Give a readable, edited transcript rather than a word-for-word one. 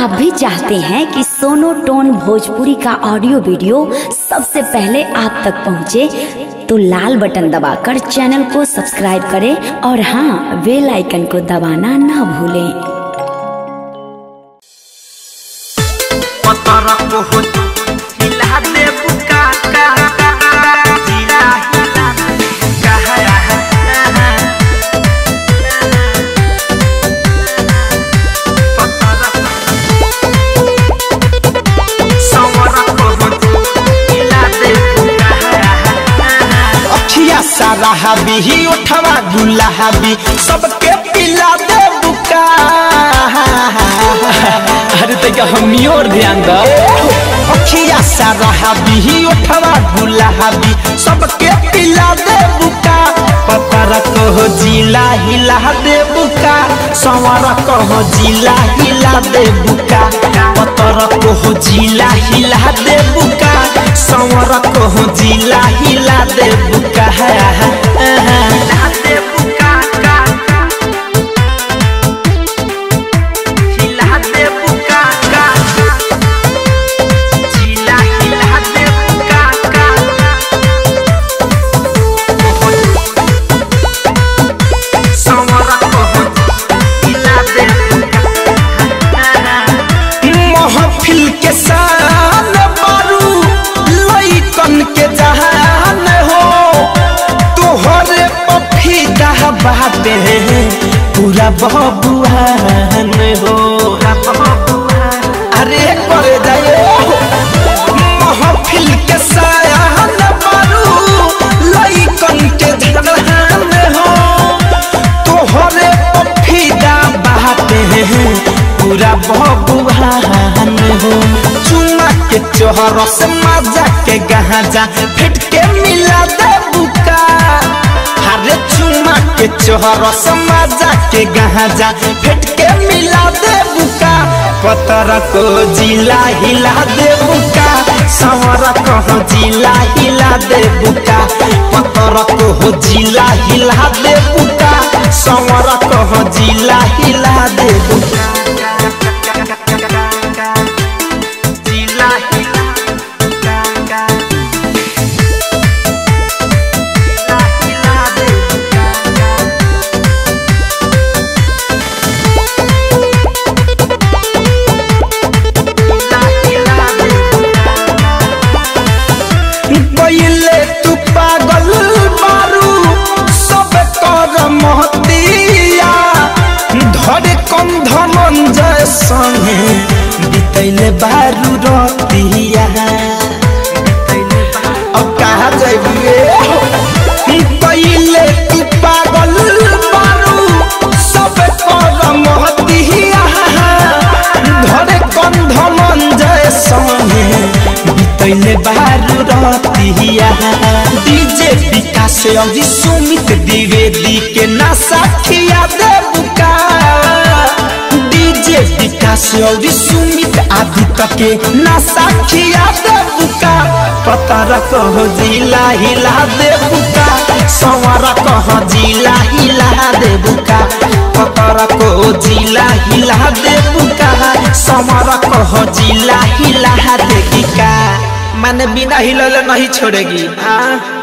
आप भी चाहते हैं कि सोनो टोन भोजपुरी का ऑडियो वीडियो सबसे पहले आप तक पहुंचे, तो लाल बटन दबाकर चैनल को सब्सक्राइब करें और हाँ, बेल आइकन को दबाना ना भूलें। साराबी उठवा गुलाबी सबके पिला दे बुका। अरे तक हम और ध्यान दो। अखिया साराबी उठवा गुलाबी सबके पिला दे बुका। पतर को जिला हिला दे बुका, संवर को जिला हिला दे बुका। पतर को जिला हिला दे बुका, संवर को जिला हिला दे बुका। महफिल के शान बारू लइकन के जहान हो, तोहरे पफीदा बाटे पूरा बबुआन हो। अरे करे जाए महफिल के शान बारू लइकन के जहान हो, तोहरे पफीदा बाटे पूरा बबुआन हो। चुमा के चोहर से मजा के गहाजा फिट के मिला दे बुका। हरे चुमा के चोहर से मजा के गहाजा फिट के मिला दे बुका। पतर को जिला हिला दे बुका, संवर को जिला हिला दे बुका। पतर को जिला हिला दे बुका, संवर को जिला हिला दे बुका। तू पागल मारू सब कर महतिया, धरे कम धनंजय संगे बितैले बारू रतिया। अब कहा जाइए पहले तू पागल मारू सब कर महतिया, धरे कम धनंजय संगे बितैले बारू रतिया। डीजे विकास और सुमित द्विवेदी के ना साखिया दे बुका। डीजे विकास और सुमित आदित्य के ना साखिया दे बुका। पतर को जिला हिला दे बुका, संवर को जिला हिला दे बुका। पतर को जिला हिला दे बुका, संवर को जिला हिला दे बुका। मैंने बिना हिलले नहीं छोड़ेगी। हाँ।